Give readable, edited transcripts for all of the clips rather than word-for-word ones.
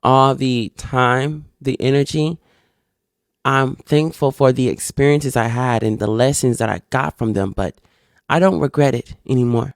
all the time, the energy. I'm thankful for the experiences I had and the lessons that I got from them, but I don't regret it anymore.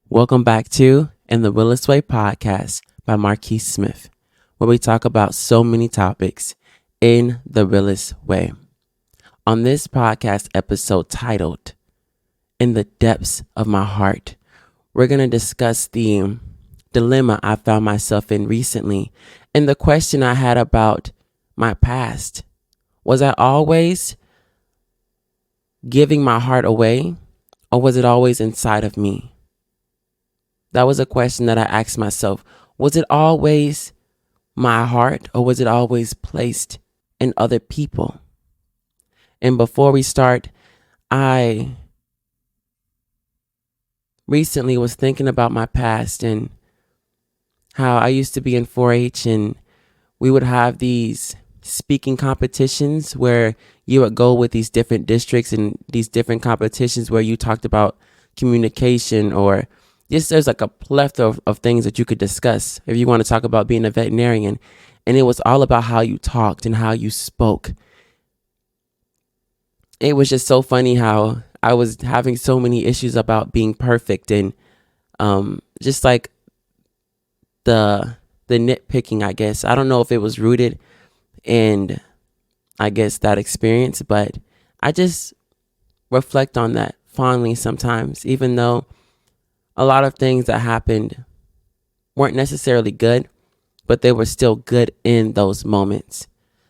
Welcome back to NTheRealestWay podcast by Marqes Smith, where we talk about so many topics in the realest way. On this podcast episode titled In the Depths of My Heart, we're going to discuss the dilemma I found myself in recently and the question I had about my past. Was I always giving my heart away, or was it always inside of me? That was a question that I asked myself. Was it always my heart, or was it always placed in other people? And before we start, I recently was thinking about my past and how I used to be in 4-H, and we would have these speaking competitions where you would go with these different districts and these different competitions where you talked about communication, or just there's like a plethora of things that you could discuss if you want to talk about being a veterinarian. And it was all about how you talked and how you spoke. It was just so funny how I was having so many issues about being perfect and just like the nitpicking, I guess. I don't know if it was rooted in, I guess, that experience, but I just reflect on that fondly sometimes, even though a lot of things that happened weren't necessarily good, but they were still good in those moments.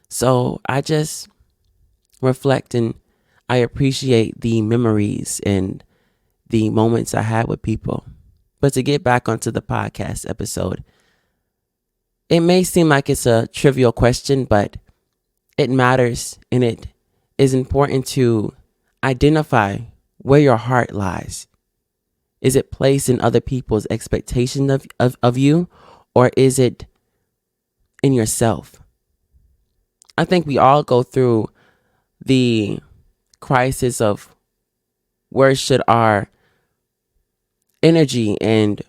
So I just reflect and I appreciate the memories and the moments I had with people. But to get back onto the podcast episode, it may seem like it's a trivial question, but it matters, and it is important to identify where your heart lies. Is it placed in other people's expectation of you, or is it in yourself? I think we all go through the crisis of where should our energy and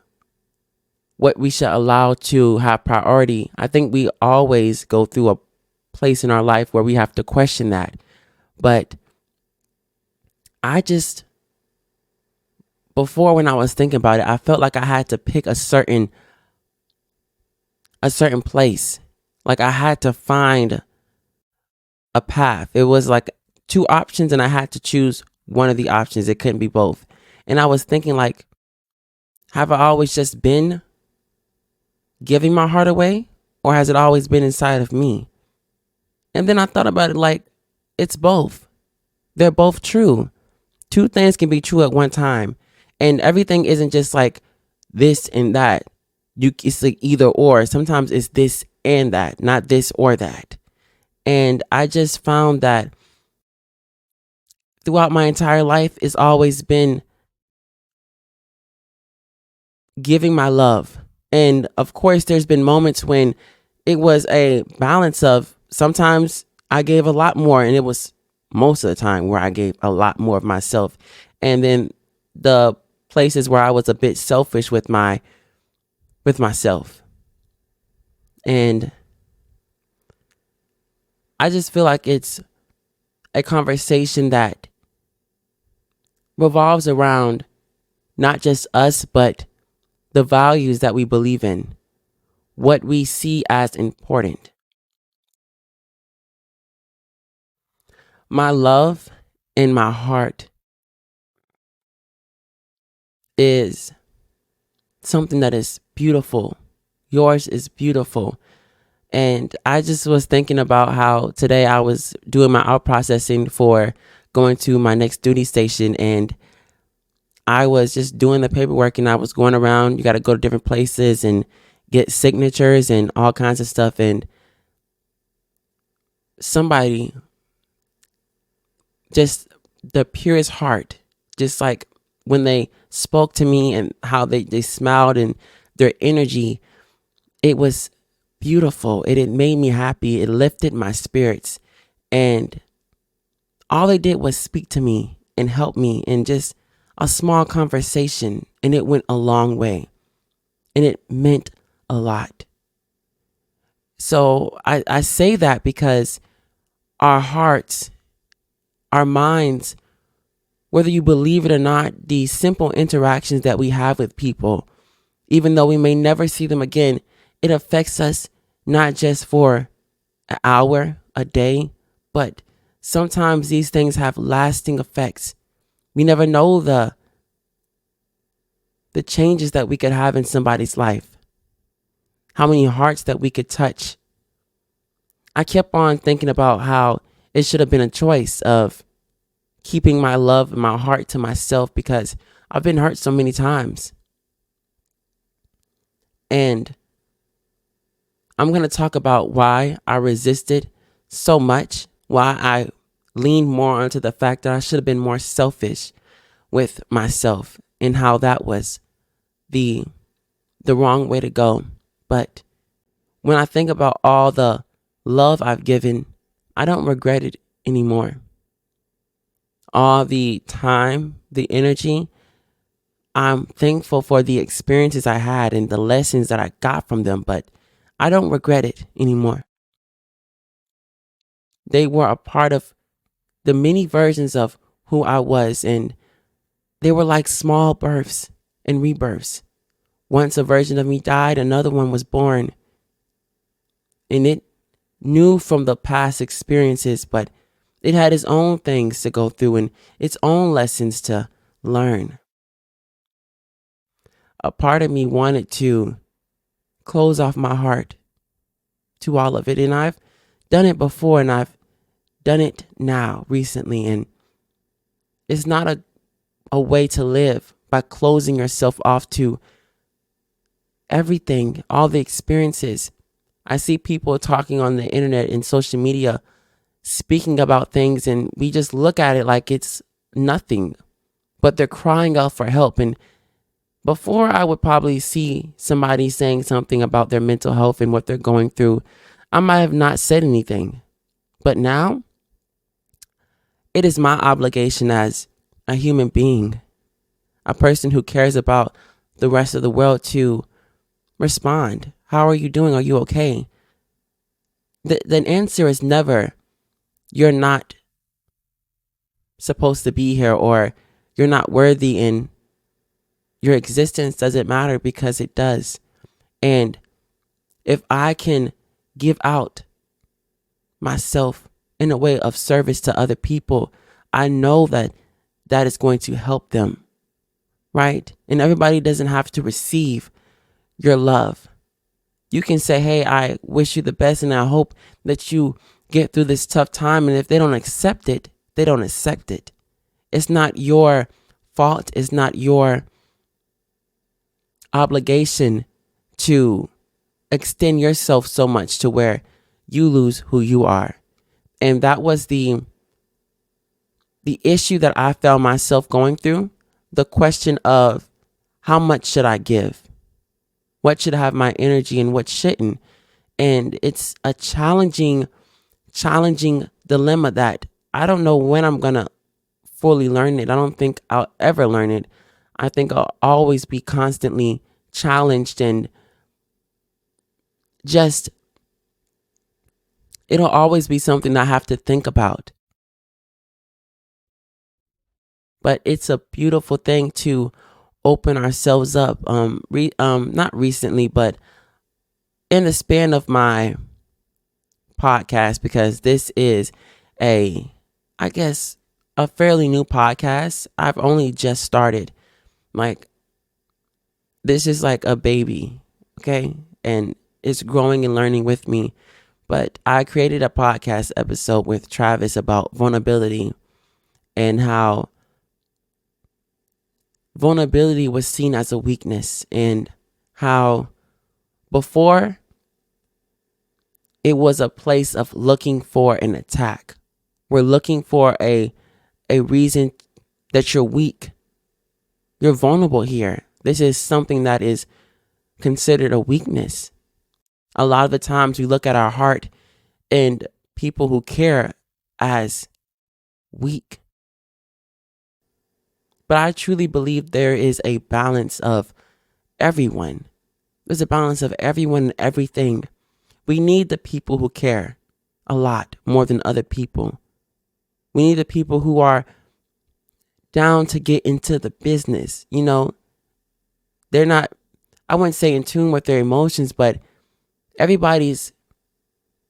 what we should allow to have priority. I think we always go through a place in our life where we have to question that. But I just, before when I was thinking about it, I felt like I had to pick a certain place. Like I had to find a path. It was like two options and I had to choose one of the options. It couldn't be both. And I was thinking, like, have I always just been giving my heart away, or has it always been inside of me? And then I thought about it, like, it's both. They're both true. Two things can be true at one time. And everything isn't just like this and that. It's like either or. Sometimes it's this and that, not this or that. And I just found that throughout my entire life, it's always been giving my love. And of course, there's been moments when it was a balance of sometimes I gave a lot more, and it was most of the time where I gave a lot more of myself. And then the places where I was a bit selfish with myself. And I just feel like it's a conversation that revolves around not just us, but the values that we believe in, what we see as important. My love in my heart is something that is beautiful. Yours is beautiful. And I just was thinking about how today I was doing my out processing for going to my next duty station, and I was just doing the paperwork and I was going around. You got to go to different places and get signatures and all kinds of stuff. And somebody, just the purest heart, just like when they spoke to me and how they smiled and their energy, it was beautiful. It made me happy. It lifted my spirits. And all they did was speak to me and help me in just a small conversation. And it went a long way. And it meant a lot. So I say that because our hearts, our minds, whether you believe it or not, these simple interactions that we have with people, even though we may never see them again, it affects us not just for an hour, a day, but sometimes these things have lasting effects. We never know the changes that we could have in somebody's life, how many hearts that we could touch. I kept on thinking about how it should have been a choice of keeping my love and my heart to myself because I've been hurt so many times. And I'm going to talk about why I resisted so much, why I leaned more onto the fact that I should have been more selfish with myself and how that was the wrong way to go. But when I think about all the love I've given, I don't regret it anymore. All the time, the energy, I'm thankful for the experiences I had and the lessons that I got from them, but I don't regret it anymore. They were a part of the many versions of who I was, and they were like small births and rebirths. Once a version of me died, another one was born. And it knew from the past experiences, but it had its own things to go through and its own lessons to learn. A part of me wanted to close off my heart to all of it. And I've done it before and I've done it now recently. And it's not a way to live by closing yourself off to everything, all the experiences. I see people talking on the internet and social media speaking about things and we just look at it like it's nothing, but they're crying out for help. And before I would probably see somebody saying something about their mental health and what they're going through, I might have not said anything. But now it is my obligation as a human being, a person who cares about the rest of the world, to respond. How are you doing? Are you okay? The answer is never, you're not supposed to be here, or you're not worthy, and your existence doesn't matter, because it does. And if I can give out myself in a way of service to other people, I know that that is going to help them, right? And everybody doesn't have to receive your love. You can say, hey, I wish you the best and I hope that you get through this tough time. And if they don't accept it, they don't accept it. It's not your fault. It's not your obligation to extend yourself so much to where you lose who you are. And that was the issue that I found myself going through. The question of how much should I give? What should have my energy and what shouldn't? And it's a challenging dilemma that I don't know when I'm going to fully learn it. I don't think I'll ever learn it. I think I'll always be constantly challenged, and just, it'll always be something I have to think about. But it's a beautiful thing to open ourselves up. Not recently, but in the span of my podcast, because this is a fairly new podcast. I've only just started. Like, this is like a baby, okay? And it's growing and learning with me. But I created a podcast episode with Travis about vulnerability and how vulnerability was seen as a weakness, and how before it was a place of looking for an attack. We're looking for a reason that you're weak. You're vulnerable here. This is something that is considered a weakness. A lot of the times we look at our heart and people who care as weak. But I truly believe there is a balance of everyone. There's a balance of everyone and everything. We need the people who care a lot more than other people. We need the people who are down to get into the business. They're not, I wouldn't say in tune with their emotions, but everybody's,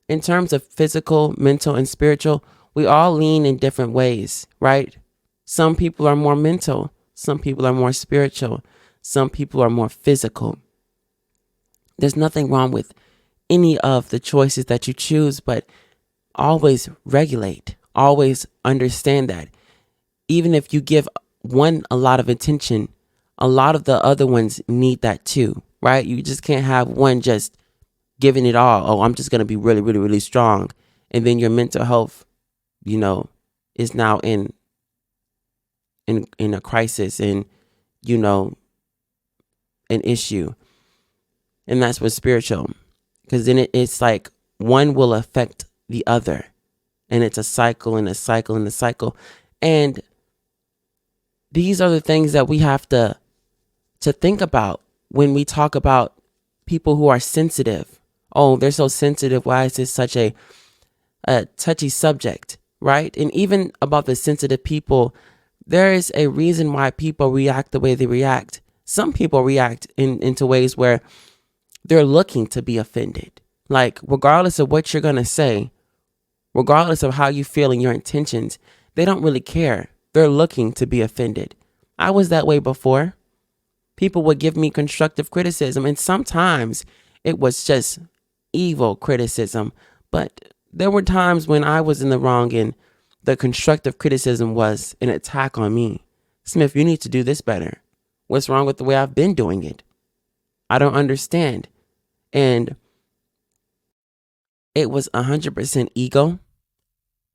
in terms of physical, mental, and spiritual, we all lean in different ways, right? Some people are more mental. Some people are more spiritual. Some people are more physical. There's nothing wrong with any of the choices that you choose, but always regulate. Always understand that. Even if you give one a lot of attention, a lot of the other ones need that too, right? You just can't have one just giving it all. Oh, I'm just going to be really, really, really strong. And then your mental health, is now in a crisis and, an issue. And that's what's spiritual. Because then it's like one will affect the other. And it's a cycle and a cycle and a cycle. And these are the things that we have to think about when we talk about people who are sensitive. Oh, they're so sensitive. Why is this such a touchy subject, right? And even about the sensitive people, there is a reason why people react the way they react. Some people react into ways where they're looking to be offended. Like, regardless of what you're going to say, regardless of how you feel and your intentions, they don't really care. They're looking to be offended. I was that way before. People would give me constructive criticism, and sometimes it was just evil criticism. But there were times when I was in the wrong and the constructive criticism was an attack on me. Smith, you need to do this better. What's wrong with the way I've been doing it? I don't understand. And it was 100% ego.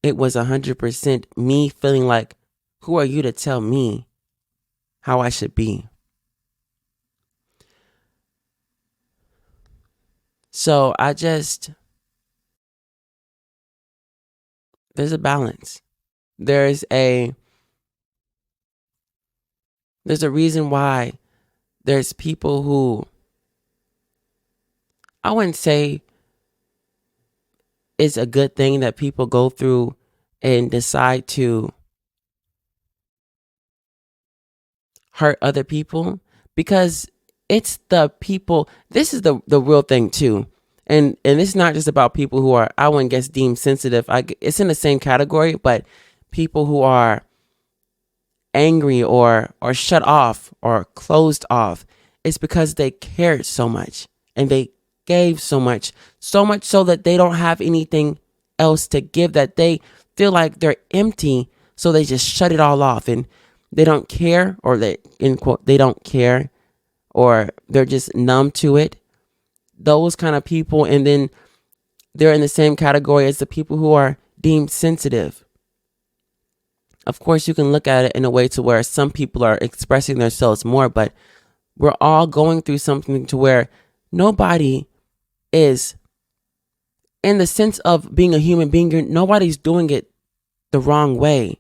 It was 100% me feeling like, who are you to tell me how I should be? So there's a balance. There's a reason why there's people who, I wouldn't say it's a good thing that people go through and decide to hurt other people, because it's the people. This is the real thing too. And it's not just about people who are, I wouldn't guess, deemed sensitive. It's in the same category, but people who are angry or shut off or closed off, it's because they cared so much and they gave so much so that they don't have anything else to give, that they feel like they're empty, so they just shut it all off and they don't care, or they, in quote, they don't care, or they're just numb to it. Those kind of people. And then they're in the same category as the people who are deemed sensitive. Of course, you can look at it in a way to where some people are expressing themselves more, but we're all going through something to where nobody is, in the sense of being a human being, nobody's doing it the wrong way.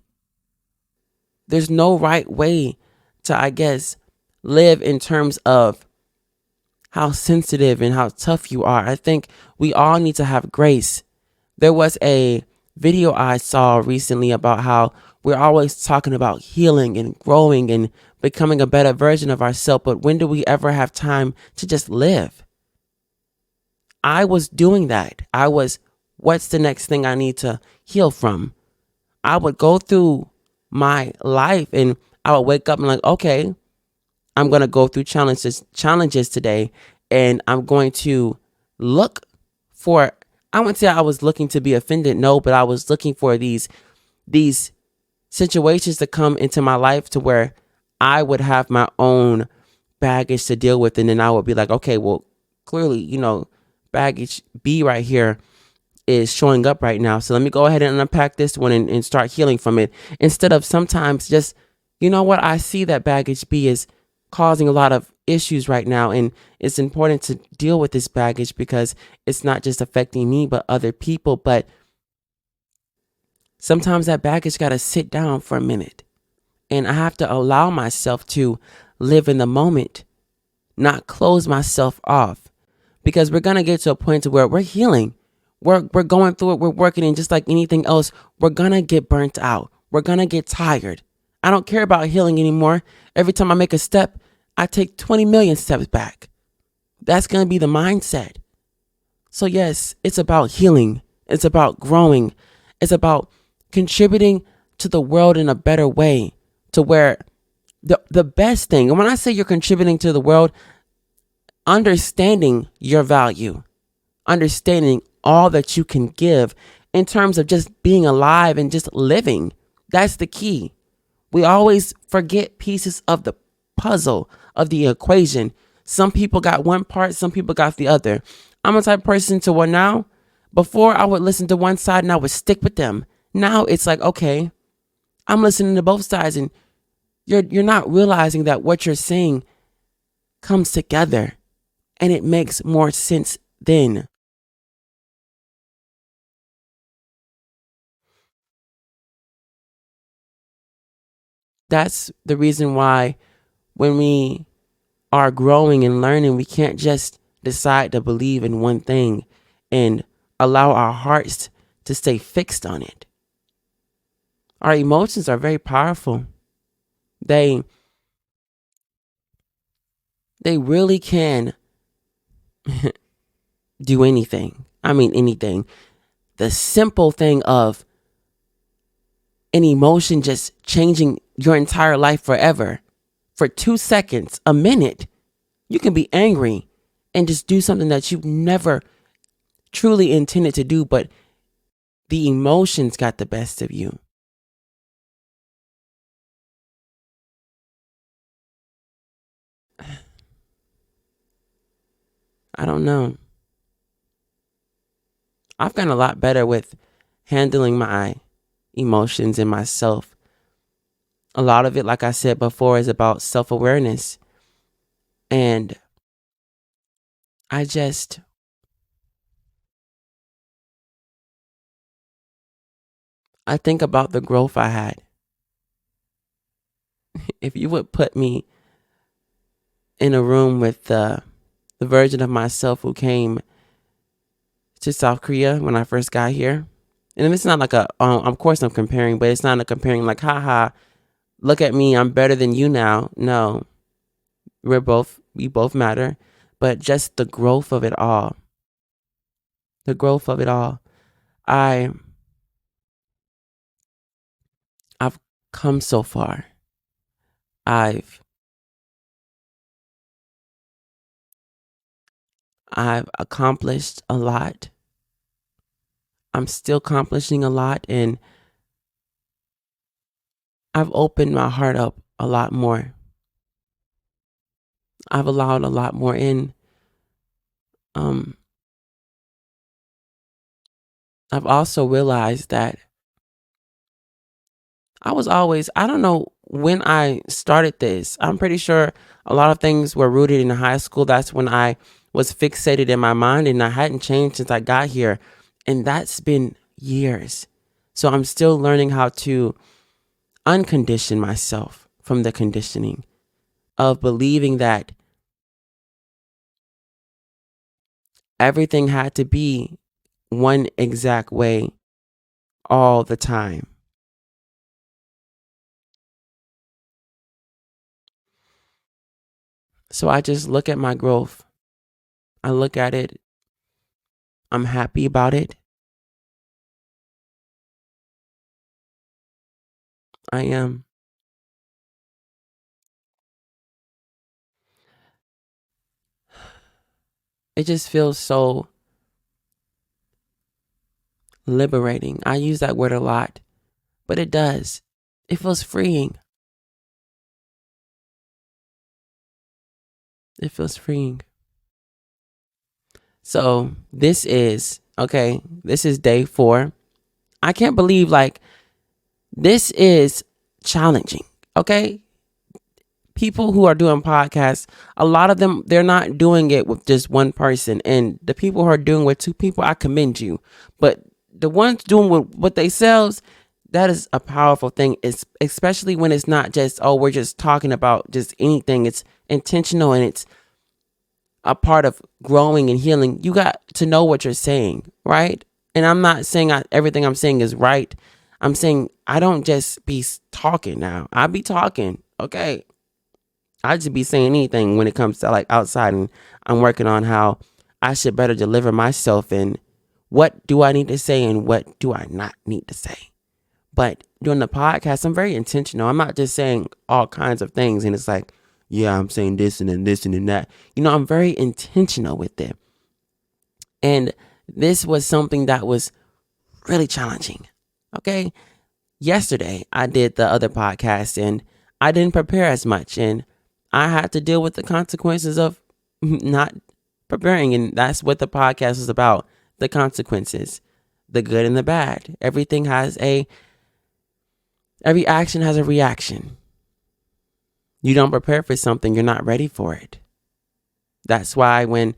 There's no right way to, I guess, live in terms of how sensitive and how tough you are. I think we all need to have grace. There was a video I saw recently about how we're always talking about healing and growing and becoming a better version of ourselves, but when do we ever have time to just live? I was doing that. What's the next thing I need to heal from? I would go through my life and I would wake up and like, okay, I'm going to go through challenges today, and I'm going to look for, I wouldn't say I was looking to be offended. No, but I was looking for these situations to come into my life to where I would have my own baggage to deal with. And then I would be like, okay, well, clearly, baggage B right here is showing up right now. So let me go ahead and unpack this one and start healing from it. Instead of sometimes just you know what? I see that baggage B is causing a lot of issues right now. And it's important to deal with this baggage because it's not just affecting me, but other people. But sometimes that baggage got to sit down for a minute. And I have to allow myself to live in the moment, not close myself off. Because we're going to get to a point to where we're healing. We're going through it. We're working. And just like anything else, we're going to get burnt out. We're going to get tired. I don't care about healing anymore. Every time I make a step, I take 20 million steps back. That's going to be the mindset. So yes, it's about healing. It's about growing. It's about contributing to the world in a better way, to where the best thing, and when I say you're contributing to the world, understanding your value, understanding all that you can give in terms of just being alive and just living. That's the key. We always forget pieces of the puzzle, of the equation. Some people got one part, some people got the other. I'm a type of person to where now, before I would listen to one side and I would stick with them. Now it's like, okay, I'm listening to both sides, and you're not realizing that what you're saying comes together and it makes more sense then. That's the reason why when we are growing and learning, we can't just decide to believe in one thing and allow our hearts to stay fixed on it. Our emotions are very powerful. They really can do anything. I mean anything. The simple thing of an emotion just changing your entire life forever. For 2 seconds, a minute, you can be angry and just do something that you never truly intended to do, but the emotions got the best of you. I don't know. I've gotten a lot better with handling my emotions and myself. A lot of it, like I said before, is about self-awareness. And I just, I think about the growth I had. If you would put me in a room with the version of myself who came to South Korea when I first got here, and it's not like of course I'm comparing, but it's not a comparing like, haha, look at me, I'm better than you now. No, we both matter, but just the growth of it all, the growth of it all. I, I've come so far. I've, I've accomplished a lot. I'm still accomplishing a lot, and I've opened my heart up a lot more. I've allowed a lot more in. Um, I've also realized that I don't know when I started this. I'm pretty sure a lot of things were rooted in high school. That's when I was fixated in my mind, and I hadn't changed since I got here. And that's been years. So I'm still learning how to uncondition myself from the conditioning of believing that everything had to be one exact way all the time. So I just look at my growth. I look at it. I'm happy about it. I am. It just feels so liberating. I use that word a lot, but it does. It feels freeing. It feels freeing. So this is day 4. I can't believe, like, this is challenging. Okay? People who are doing podcasts, a lot of them, they're not doing it with just one person. And the people who are doing with two people, I commend you. But the ones doing with themselves, that is a powerful thing. It's especially when it's not just, oh, we're just talking about just anything. It's intentional and it's a part of growing and healing. You got to know what you're saying, right? And I'm not saying everything I'm saying is right. I'm saying I don't just be talking now. I be talking, okay? I just be saying anything when it comes to like outside, and I'm working on how I should better deliver myself and what do I need to say and what do I not need to say. But during the podcast, I'm very intentional. I'm not just saying all kinds of things and it's like, yeah, I'm saying this and then this and then that. I'm very intentional with it. And this was something that was really challenging. Okay. Yesterday, I did the other podcast and I didn't prepare as much. And I had to deal with the consequences of not preparing. And that's what the podcast is about, the consequences, the good and the bad. Every action has a reaction. You don't prepare for something, you're not ready for it. That's why when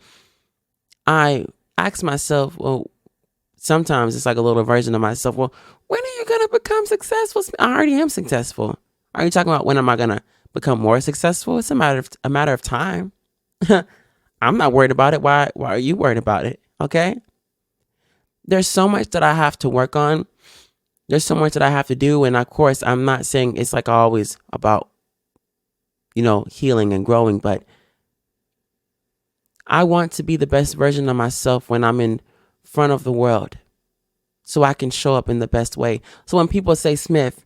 I ask myself, well, sometimes it's like a little version of myself, well, when are you going to become successful? I already am successful. Are you talking about when am I going to become more successful? It's a matter of time. I'm not worried about it. Why are you worried about it? Okay. There's so much that I have to work on. There's so much that I have to do. And of course, I'm not saying it's like always about, healing and growing, but I want to be the best version of myself when I'm in front of the world so I can show up in the best way. So when people say Smith,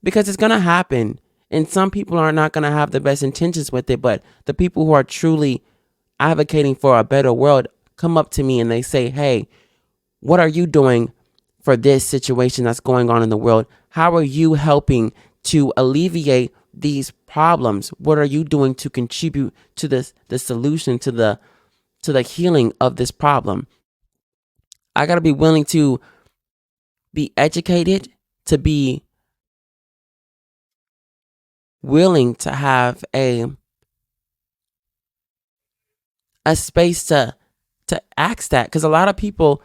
because it's going to happen, and some people are not going to have the best intentions with it, but the people who are truly advocating for a better world come up to me and they say, hey, what are you doing for this situation that's going on in the world? How are you helping to alleviate these problems? What are you doing to contribute to the solution, to the healing of this problem? I got to be willing to be educated, to be willing to have a space to ask that, because a lot of people,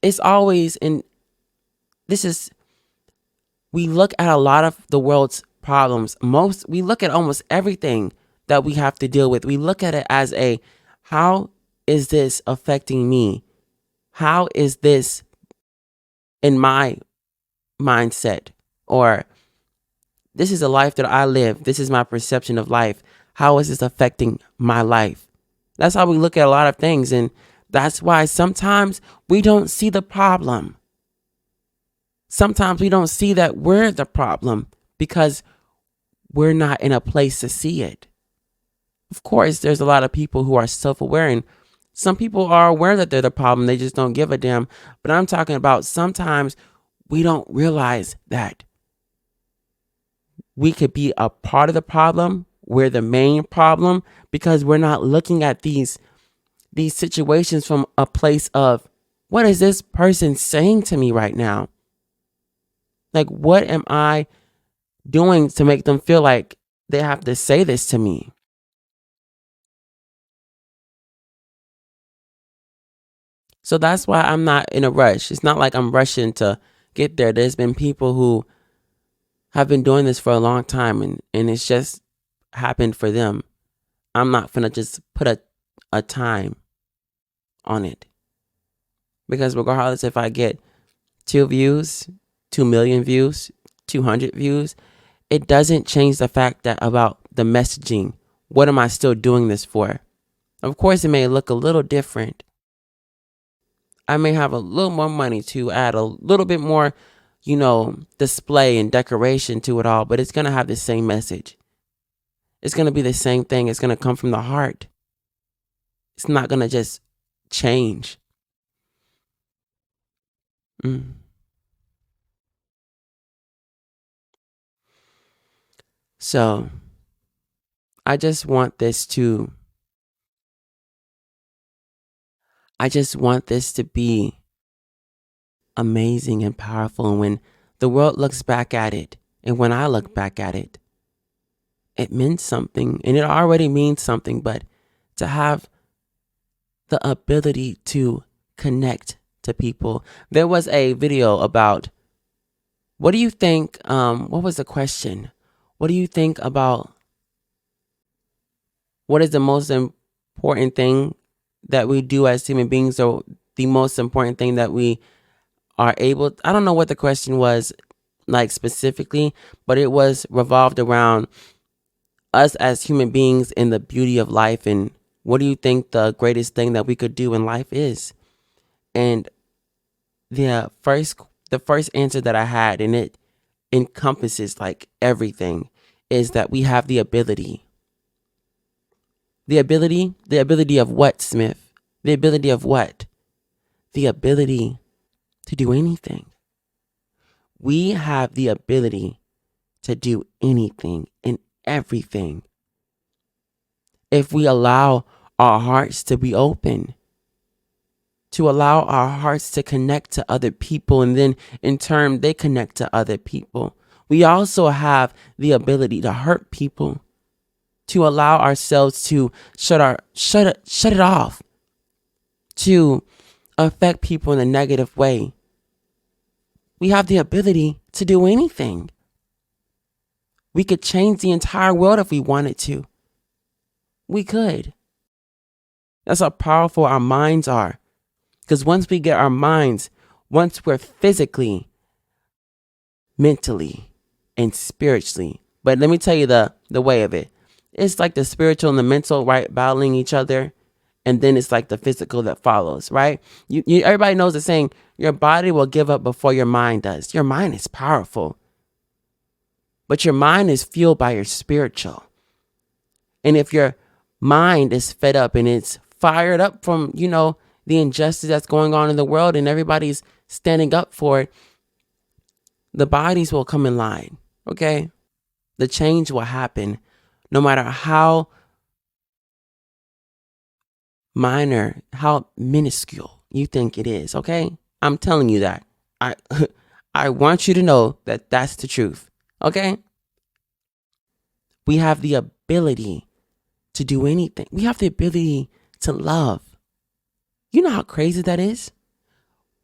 it's always in this is we look at a lot of the world's problems. We look at almost everything that we have to deal with. We look at it as how is this affecting me? How is this in my mindset? Or this is a life that I live. This is my perception of life. How is this affecting my life? That's how we look at a lot of things. And that's why sometimes we don't see the problem. Sometimes we don't see that we're the problem because we're not in a place to see it. Of course, there's a lot of people who are self-aware, and some people are aware that they're the problem. They just don't give a damn. But I'm talking about sometimes we don't realize that we could be a part of the problem. We're the main problem because we're not looking at these situations from a place of, what is this person saying to me right now? Like, what am I doing to make them feel like they have to say this to me? So that's why I'm not in a rush. It's not like I'm rushing to get there. There's been people who have been doing this for a long time and it's just happened for them. I'm not gonna just put a time on it. Because regardless if I get 2 views, 2 million views, 200 views, it doesn't change the fact that about the messaging. What am I still doing this for? Of course, it may look a little different. I may have a little more money to add a little bit more, display and decoration to it all, but it's going to have the same message. It's going to be the same thing. It's going to come from the heart. It's not going to just change. So I just want this to be amazing and powerful. And when the world looks back at it, and when I look back at it, it meant something, and it already means something, but to have the ability to connect to people. There was a video about, what do you think, what was the question? What do you think about what is the most important thing that we do as human beings, or the most important thing that we are able, I don't know what the question was like specifically, but it was revolved around us as human beings and the beauty of life, and what do you think the greatest thing that we could do in life is? And the first answer that I had, and it encompasses like everything, is that we have the ability. The ability of what, Smith? The ability of what? The ability to do anything. We have the ability to do anything and everything if we allow our hearts to be open, to allow our hearts to connect to other people, and then in turn they connect to other people. We also have the ability to hurt people, to allow ourselves to shut it off, to affect people in a negative way. We have the ability to do anything. We could change the entire world if we wanted to. We could. That's how powerful our minds are. Because once we get our minds, once we're physically, mentally, and spiritually, but let me tell you the way of it. It's like the spiritual and the mental, right, battling each other. And then it's like the physical that follows, right? Everybody knows the saying, your body will give up before your mind does. Your mind is powerful, but your mind is fueled by your spiritual. And if your mind is fed up and it's fired up from, the injustice that's going on in the world, and everybody's standing up for it, the bodies will come in line, okay? The change will happen no matter how minor, how minuscule you think it is, okay? I'm telling you that. I I want you to know that that's the truth, okay? We have the ability to do anything. We have the ability to love. You know how crazy that is?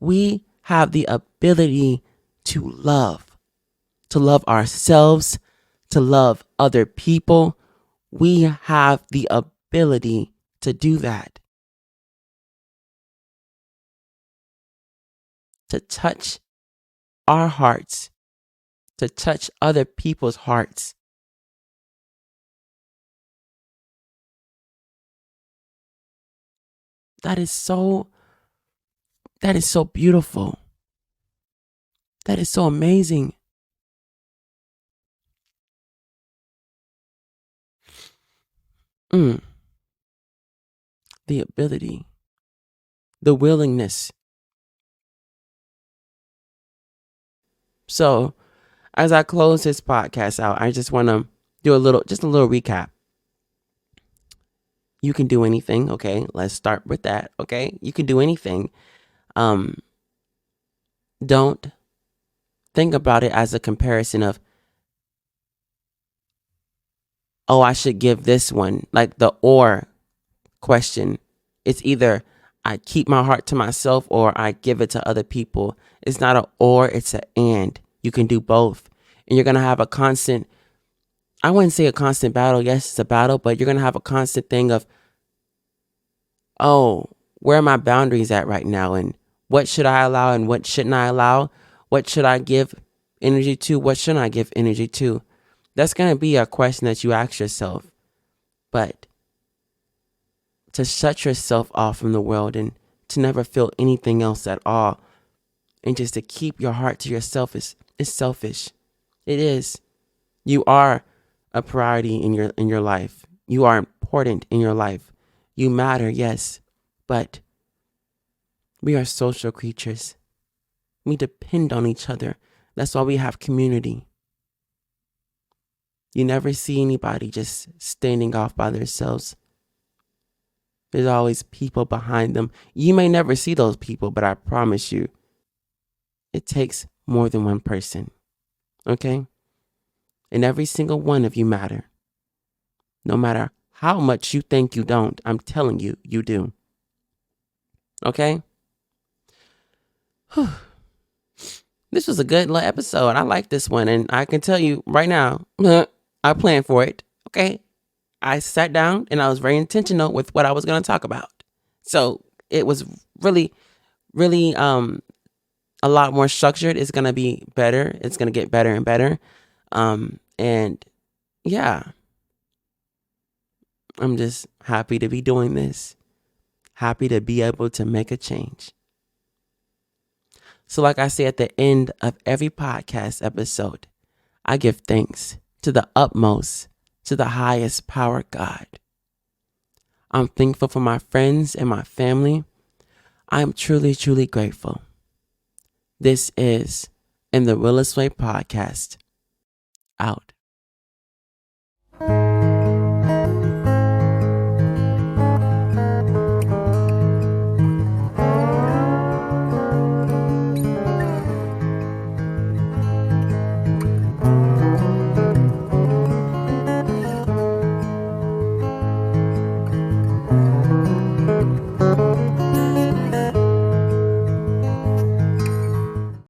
We have the ability to love ourselves, to love other people. We have the ability to do that. To touch our hearts, to touch other people's hearts. That is so beautiful. That is so amazing. The ability, the willingness. So, as I close this podcast out, I just want to do a little recap. You can do anything, okay? Let's start with that, okay? You can do anything. Don't think about it as a comparison of, oh, I should give this one, like the or question. It's either I keep my heart to myself or I give it to other people. It's not an or, it's an and. You can do both. And you're going to have a constant, I wouldn't say a constant battle. Yes, it's a battle, but you're going to have a constant thing of, oh, where are my boundaries at right now? And what should I allow and what shouldn't I allow? What should I give energy to? What shouldn't I give energy to? That's going to be a question that you ask yourself. But to shut yourself off from the world and to never feel anything else at all, and just to keep your heart to yourself is selfish. It is. You are a priority in your life. You are important in your life. You matter, yes, but we are social creatures. We depend on each other. That's why we have community. You never see anybody just standing off by themselves. There's always people behind them. You may never see those people, but I promise you, it takes more than one person, okay? And every single one of you matter. No matter how much you think you don't, I'm telling you, you do. Okay? This was a good little episode. I like this one. And I can tell you right now, I planned for it. Okay? I sat down and I was very intentional with what I was going to talk about. So it was really, really a lot more structured. It's going to be better. It's going to get better and better. And yeah, I'm just happy to be doing this. Happy to be able to make a change. So like I say at the end of every podcast episode, I give thanks to the utmost, to the highest power, God. I'm thankful for my friends and my family. I'm truly, truly grateful. This is In the Realest Way podcast. Out.